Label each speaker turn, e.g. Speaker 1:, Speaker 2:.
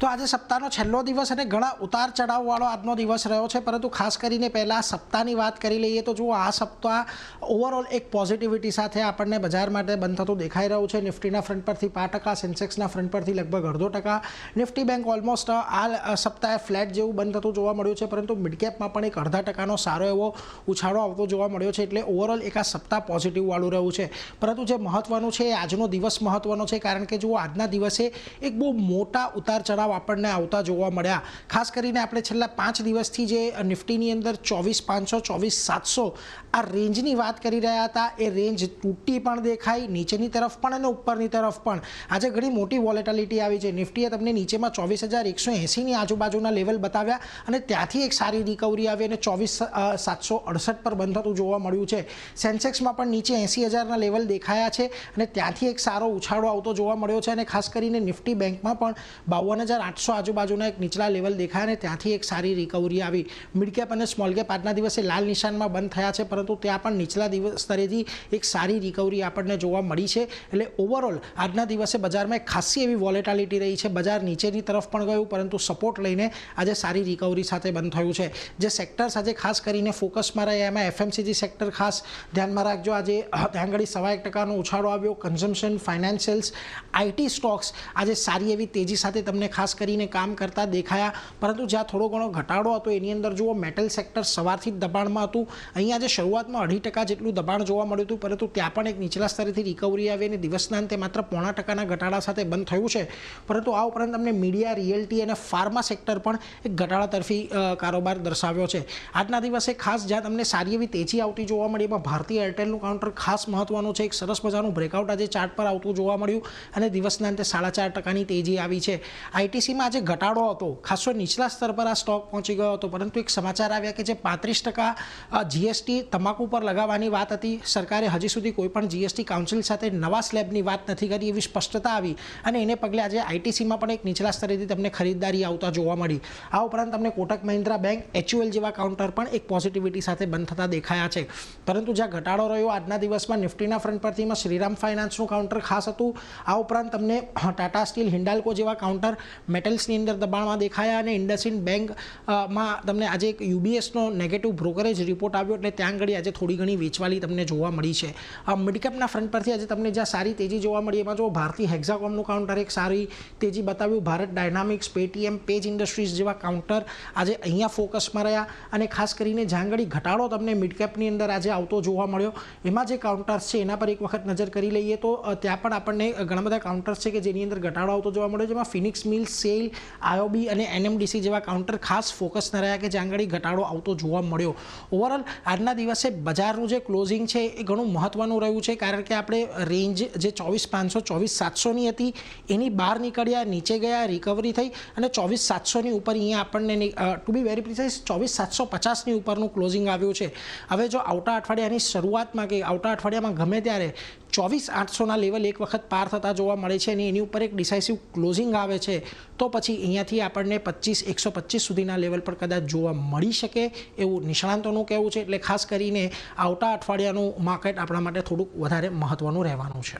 Speaker 1: તો આજે સપ્તાહનો છેલ્લો દિવસ અને ઘણા ઉતાર ચઢાવવાળો આજનો દિવસ રહ્યો છે, પરંતુ ખાસ કરીને પહેલાં સપ્તાહની વાત કરી લઈએ તો જુઓ આ સપ્તાહ ઓવરઓલ એક પોઝિટિવિટી સાથે આપણને બજાર માટે બંધ થતું દેખાઈ રહ્યું છે। નિફ્ટીના ફ્રન્ટ પરથી 5%, સેન્સેક્સના ફ્રન્ટ પરથી લગભગ 0.5%, નિફ્ટી બેંક ઓલમોસ્ટ આ સપ્તાહે ફ્લેટ જેવું બંધ થતું જોવા મળ્યું છે, પરંતુ મિડકેપમાં પણ એક 0.5% સારો એવો ઉછાળો આવતો જોવા મળ્યો છે। એટલે ઓવરઓલ એક આ સપ્તાહ પોઝિટિવવાળું રહ્યું છે, પરંતુ જે મહત્વનું છે એ આજનો દિવસ મહત્વનો છે, કારણ કે જુઓ આજના દિવસે એક બહુ મોટા ઉતાર ચઢાવ આપણને આવતા જોવા મળ્યા। ખાસ કરીને આપણે છેલ્લા 5 દિવસથી જે નિફ્ટીની અંદર 24,500 24,700 આ રેન્જની વાત કરી રહ્યા હતા, એ રેન્જ તૂટી પણ દેખાઈ, નીચેની તરફ પણ અને ઉપરની તરફ પણ આજે ઘણી મોટી વોલેટિલિટી આવી છે। નિફ્ટીએ તમને નીચેમાં 24,180ની આજુબાજુના લેવલ બતાવ્યા અને ત્યાંથી એક સારી રિકવરી આવી અને 24,768 પર બંધ થતું જોવા મળ્યું છે। સેન્સેક્સમાં પણ નીચે 80,000ના લેવલ દેખાયા છે અને ત્યાંથી એક સારો ઉછાળો આવતો જોવા મળ્યો છે, અને ખાસ કરીને નિફ્ટી બેંકમાં પણ 52,800 આજુબાજુના એક નીચલા લેવલ દેખાયા અને ત્યાંથી એક સારી રિકવરી આવી। મિડ કેપ અને સ્મોલ કેપ આજના દિવસે લાલ નિશાનમાં બંધ થયા છે, પરંતુ ત્યાં પણ નીચલા સ્તરેથી એક સારી રિકવરી આપણને જોવા મળી છે। એટલે ઓવરઓલ આજના દિવસે બજારમાં એક ખાસી એવી વોલેટિલિટી રહી છે, બજાર નીચેની તરફ પણ ગયું, પરંતુ સપોર્ટ લઈને આજે સારી રિકવરી સાથે બંધ થયું છે। જે સેક્ટર્સ આજે ખાસ કરીને ફોકસમાં રહ્યા એમાં એફએમસીજી સેક્ટર ખાસ ધ્યાનમાં રાખજો। આજે ત્યાં આગળ 1.25%નો ઉછાળો આવ્યો। કન્ઝમ્પશન, ફાઇનાન્શિયલ્સ, આઈટી સ્ટોક્સ આજે સારી એવી તેજી સાથે તમને ખાસ કરીને કામ કરતા દેખાયા, પરંતુ જ્યાં થોડો ઘણો ઘટાડો હતો એની અંદર જુઓ મેટલ સેક્ટર સવારથી જ દબાણમાં હતું। અહીંયા આજે શરૂઆતમાં 2.5% જેટલું દબાણ જોવા મળ્યું હતું, પરંતુ ત્યાં પણ એક નીચલા સ્તરેથી રિકવરી આવી અને દિવસના અંતે માત્ર 0.5%ના ઘટાડા સાથે બંધ થયું છે। પરંતુ આ ઉપરાંત તમને મીડિયા, રિયલ્ટી અને ફાર્મા સેક્ટર પણ એક ઘટાડા તરફી કારોબાર દર્શાવ્યો છે। આજના દિવસે ખાસ જ્યાં તમને સારી એવી તેજી આવતી જોવા મળી એમાં ભારતીય એરટેલનું કાઉન્ટર ખાસ મહત્વનું છે। એક સરસ મજાનું બ્રેકઆઉટ આજે ચાર્ટ પર આવતું જોવા મળ્યું અને દિવસના અંતે 4.5%ની તેજી આવી છે। આઈટીસીમાં આજે ઘટાડો હતો, ખાસો નીચલા સ્તર પર આ સ્ટોક પહોંચી ગયો હતો, પરંતુ એક સમાચાર આવ્યા કે જે 35% જીએસટી તમાકુ પર લગાવવાની વાત હતી, સરકારે હજી સુધી કોઈ પણ જીએસટી કાઉન્સિલ સાથે નવા સ્લેબની વાત નથી કરી એવી સ્પષ્ટતા આવી અને એને પગલે આજે આઈટીસીમાં પણ એક નીચલા સ્તરેથી તમને ખરીદદારી આવતા જોવા મળી। આ ઉપરાંત તમને કોટક મહિન્દ્રા બેંક, HUL જેવા કાઉન્ટર પણ એક પોઝિટિવિટી સાથે બંધ થતા દેખાયા છે, પરંતુ જ્યાં ઘટાડો રહ્યો આજના દિવસમાં નિફ્ટીના ફ્રન્ટ પરથીમાં શ્રીરામ ફાઇનાન્સનું કાઉન્ટર ખાસ હતું। આ ઉપરાંત તમને ટાટા સ્ટીલ, હિન્ડાલ્કો જેવા કાઉન્ટર મેટલ્સની અંદર દબાણમાં દેખાયા અને ઇન્ડસઇન્ડ બેંકમાં તમને આજે એક યુબીએસનો નેગેટિવ બ્રોકરેજ રિપોર્ટ આવ્યો, એટલે ત્યાં આગળ આજે થોડી ઘણી વેચવાલી તમને જોવા મળી છે। આ મિડકેપના ફ્રન્ટ પરથી આજે તમને જ્યાં સારી તેજી જોવા મળી એમાં જો ભારતીય હેક્ઝાકોમનું કાઉન્ટર એક સારી તેજી બતાવ્યું, Bharat dynamics, Paytm, page industries જેવા કાઉન્ટર આજે અહીંયા ફોકસમાં રહ્યા અને ખાસ કરીને જ્યાં આગળ ઘટાડો તમને મિડકેપની અંદર આજે આવતો જોવા મળ્યો એમાં જે કાઉન્ટર્સ છે એના પર એક વખત નજર કરી લઈએ તો ત્યાં પણ આપણને ઘણા બધા કાઉન્ટર્સ છે કે જેની અંદર ઘટાડો આવતો જોવા મળ્યો, જેમાં ફિનિક્સ મિલ્સ, સેલ, આઈઓબી અને એનએમડીસી જેવા કાઉન્ટર ખાસ ફોકસના રહ્યા કે જ્યાં આગળ ઘટાડો આવતો જોવા મળ્યો। ઓવરઓલ આજના દિવસે બજારનું જે ક્લોઝિંગ છે એ ઘણું મહત્વનું રહ્યું છે, કારણ કે આપણે રેન્જ જે 24,500 24,700ની હતી એની બહાર નીકળ્યા, નીચે ગયા, રિકવરી થઈ અને 24,700ની ઉપર અહીંયા આપણને ટુ બી વેરી પ્રિસાઇઝ 24,750ની ઉપરનું ક્લોઝિંગ આવ્યું છે। હવે જો આવતા અઠવાડિયાની શરૂઆતમાં કે આવતા અઠવાડિયામાં ગમે ત્યારે 24,800ના લેવલ એક વખત પાર થતા જોવા મળે છે અને એની ઉપર એક ડિસાઇસિવ ક્લોઝિંગ આવે છે તો પછી અહીંયાથી આપણને 125 સુધીના લેવલ પર કદાચ જોવા મળી શકે એવું નિષ્ણાંતોનું કહેવું છે। એટલે ખાસ કરીને આવતા અઠવાડિયાનું માર્કેટ આપણા માટે થોડુંક વધારે મહત્વનું રહેવાનું છે।